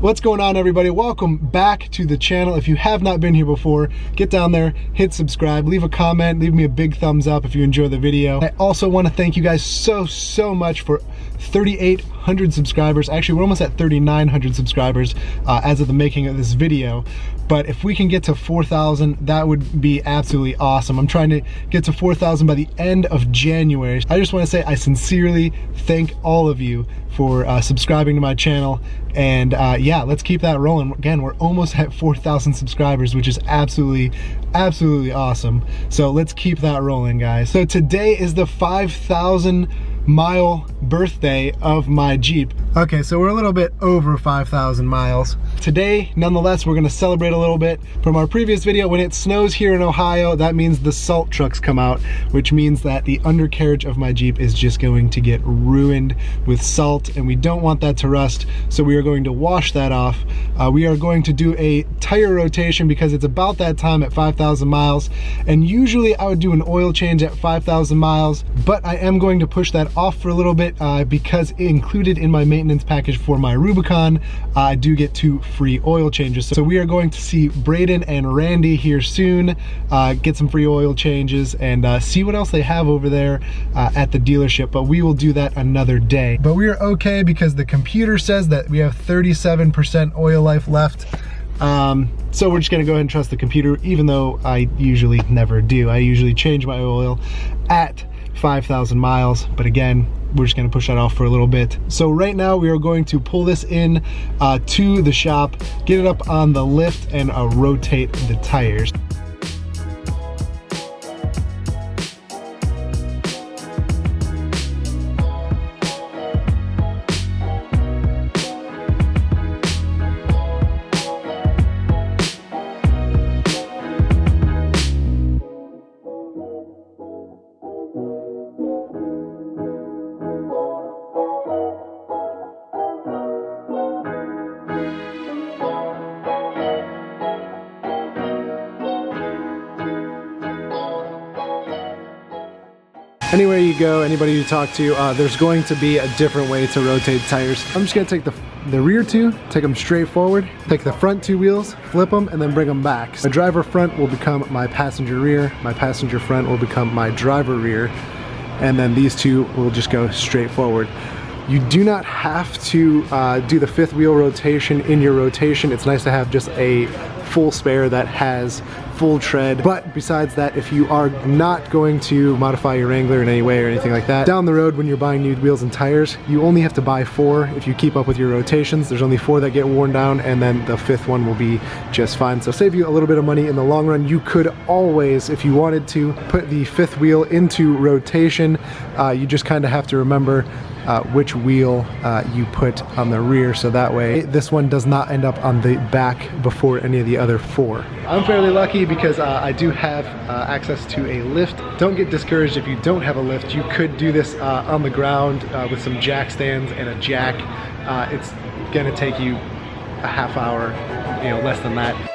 What's going on, everybody? Welcome back to the channel. If you have not been here before, get down there, hit subscribe, leave a comment, leave me a big thumbs up if you enjoy the video. I also want to thank you guys so much for 3,800 subscribers. Actually, we're almost at 3,900 subscribers as of the making of this video. But if we can get to 4,000, that would be absolutely awesome. I'm trying to get to 4,000 by the end of January. I just want to say I sincerely thank all of you for subscribing to my channel. And yeah, let's keep that rolling. Again, we're almost at 4,000 subscribers, which is absolutely awesome. So let's keep that rolling, guys. So today is the 5,000 mile birthday of my Jeep. Okay, so we're a little bit over 5,000 miles. Today, nonetheless, we're gonna celebrate a little bit. From our previous video, when it snows here in Ohio, that means the salt trucks come out, which means that the undercarriage of my Jeep is just going to get ruined with salt, and we don't want that to rust, so we are going to wash that off. We are going to do a tire rotation because it's about that time at 5,000 miles, and usually I would do an oil change at 5,000 miles, but I am going to push that off for a little bit because included in my maintenance package for my Rubicon, I do get 2 free oil changes. So we are going to see Braden and Randy here soon, get some free oil changes and see what else they have over there at the dealership, but we will do that another day. But we are okay because the computer says that we have 37% oil life left. So we're just gonna go ahead and trust the computer, even though I usually never do. I usually change my oil at 5,000 miles, but again, we're just gonna push that off for a little bit. So right now we are going to pull this in to the shop, get it up on the lift, and rotate the tires. Anywhere you go, anybody you talk to, there's going to be a different way to rotate tires. I'm just gonna take the rear 2, take them straight forward, take the front 2 wheels, flip them, and then bring them back. My driver front will become my passenger rear, my passenger front will become my driver rear, and then these 2 will just go straight forward. You do not have to do the 5th wheel rotation in your rotation. It's nice to have just a full spare that has full tread. But besides that, if you are not going to modify your Wrangler in any way or anything like that, down the road when you're buying new wheels and tires, you only have to buy 4 if you keep up with your rotations. There's only 4 that get worn down, and then the 5th one will be just fine. So save you a little bit of money in the long run. You could always, if you wanted to, put the 5th wheel into rotation. You just kind of have to remember which wheel you put on the rear, so that way this one does not end up on the back before any of the other 4. I'm fairly lucky because I do have access to a lift. Don't get discouraged if you don't have a lift. You could do this on the ground with some jack stands and a jack. It's gonna take you a half hour, you know, less than that.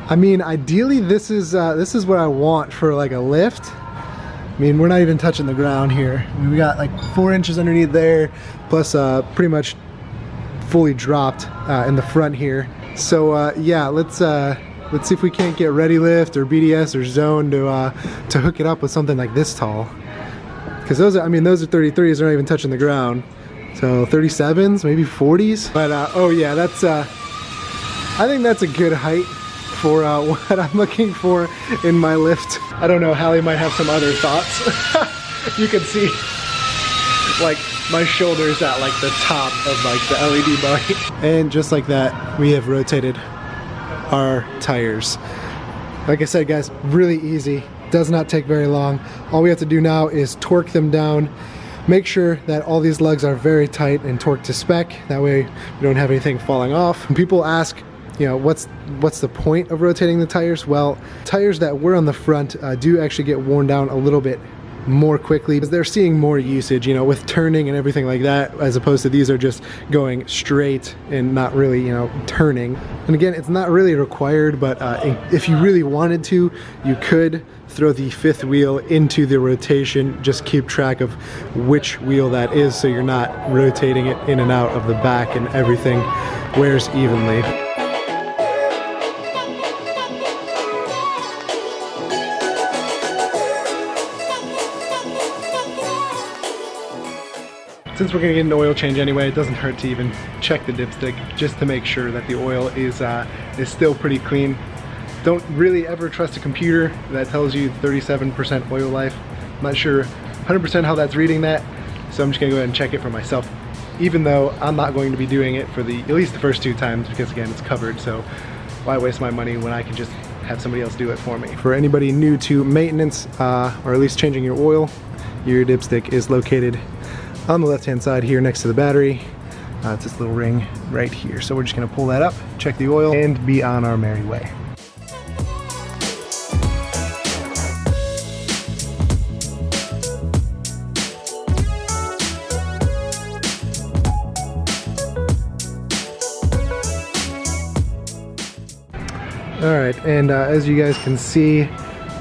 I mean, ideally this is what I want for like a lift. I mean, we're not even touching the ground here. I mean, we got like 4 inches underneath there, plus pretty much fully dropped in the front here. So yeah, let's see if we can't get Ready Lift or BDS or Zone to hook it up with something like this tall. Because those are, I mean, those are 33s, they're not even touching the ground. So 37s, maybe 40s. But oh yeah, that's I think that's a good height for what I'm looking for in my lift. I don't know, Hallie might have some other thoughts. You can see like my shoulders at like the top of like the LED bar. And just like that, we have rotated our tires. Like I said, guys, really easy. Does not take very long. All we have to do now is torque them down. Make sure that all these lugs are very tight and torqued to spec. That way we don't have anything falling off. When people ask, you know, what's the point of rotating the tires? Well, tires that were on the front do actually get worn down a little bit more quickly because they're seeing more usage, you know, with turning and everything like that, as opposed to these are just going straight and not really, you know, turning. And again, it's not really required, but if you really wanted to, you could throw the fifth wheel into the rotation. Just keep track of which wheel that is so you're not rotating it in and out of the back and everything wears evenly. Since we're gonna get an oil change anyway, it doesn't hurt to even check the dipstick just to make sure that the oil is still pretty clean. Don't really ever trust a computer that tells you 37% oil life. I'm not sure 100% how that's reading that, so I'm just gonna go ahead and check it for myself, even though I'm not going to be doing it for at least the first 2 times, because again, it's covered, so why waste my money when I can just have somebody else do it for me. For anybody new to maintenance, or at least changing your oil, your dipstick is located on the left hand side here next to the battery. It's this little ring right here. So we're just gonna pull that up, check the oil, and be on our merry way. All right, and as you guys can see,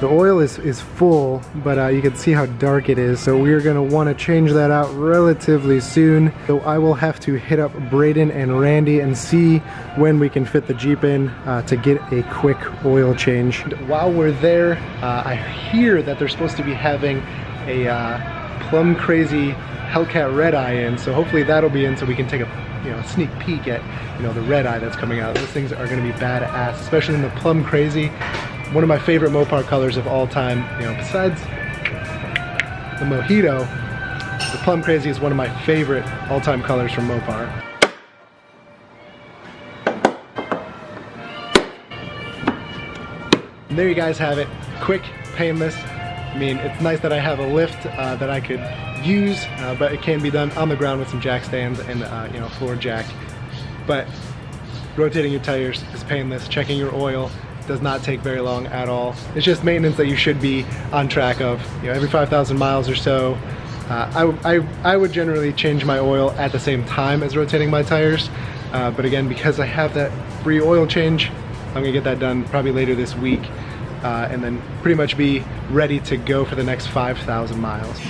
the oil is full, but you can see how dark it is, so we're going to want to change that out relatively soon. So I will have to hit up Braden and Randy and see when we can fit the Jeep in to get a quick oil change. And while we're there, I hear that they're supposed to be having a Plum Crazy Hellcat Red Eye in, so hopefully that'll be in so we can take a sneak peek at the red eye that's coming out. Those things are going to be badass, especially in the Plum Crazy. One of my favorite Mopar colors of all time, besides the Mojito, the Plum Crazy is one of my favorite all-time colors from Mopar. And there you guys have it. Quick, painless. I mean, it's nice that I have a lift that I could use, but it can be done on the ground with some jack stands and floor jack. But rotating your tires is painless. Checking your oil does not take very long at all. It's just maintenance that you should be on track of. Every 5,000 miles or so. I would generally change my oil at the same time as rotating my tires. But again, because I have that free oil change, I'm gonna get that done probably later this week. And then pretty much be ready to go for the next 5,000 miles.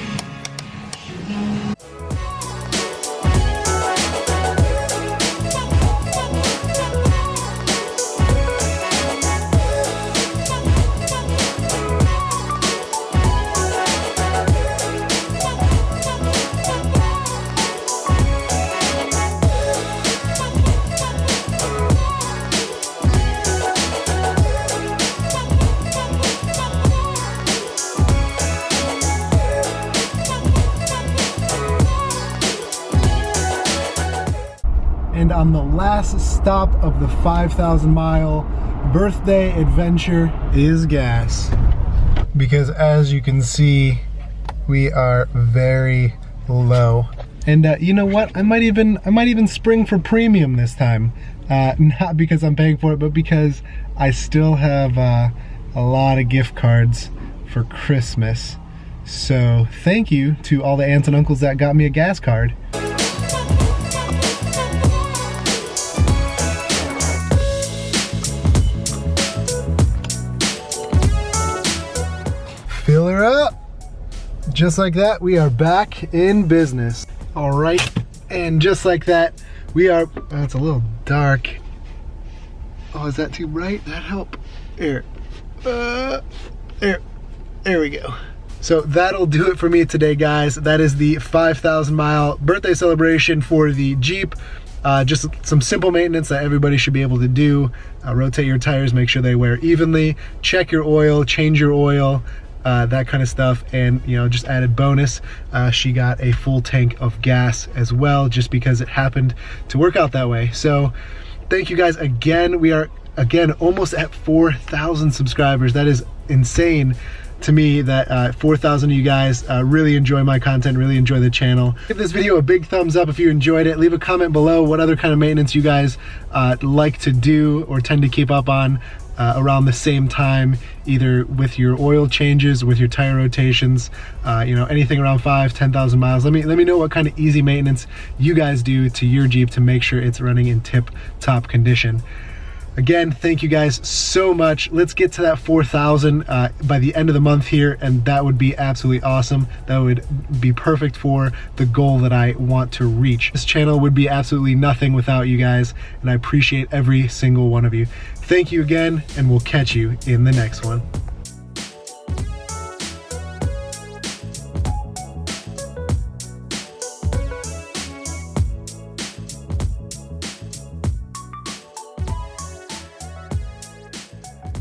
And on the last stop of the 5,000 mile birthday adventure is gas. Because as you can see, we are very low. And you know what? I might even spring for premium this time. Not because I'm paying for it, but because I still have a lot of gift cards for Christmas. So thank you to all the aunts and uncles that got me a gas card. Fill her up. Just like that, we are back in business. All right, and just like that, we are, oh, it's a little dark. Oh, is that too bright? That help? There we go. So that'll do it for me today, guys. That is the 5,000 mile birthday celebration for the Jeep. Just some simple maintenance that everybody should be able to do. Rotate your tires, make sure they wear evenly, check your oil, change your oil, that kind of stuff. And you know, just added bonus, she got a full tank of gas as well, just because it happened to work out that way. So thank you guys again. We are again almost at 4,000 subscribers. That is insane to me that 4,000 of you guys really enjoy my content, really enjoy the channel. Give this video a big thumbs up if you enjoyed it. Leave a comment below what other kind of maintenance you guys like to do or tend to keep up on around the same time, either with your oil changes, with your tire rotations, you know, anything around 5,000-10,000 miles. Let me know what kind of easy maintenance you guys do to your Jeep to make sure it's running in tip-top condition. Again, thank you guys so much. Let's get to that 4,000 by the end of the month here, and that would be absolutely awesome. That would be perfect for the goal that I want to reach. This channel would be absolutely nothing without you guys, and I appreciate every single one of you. Thank you again, and we'll catch you in the next one.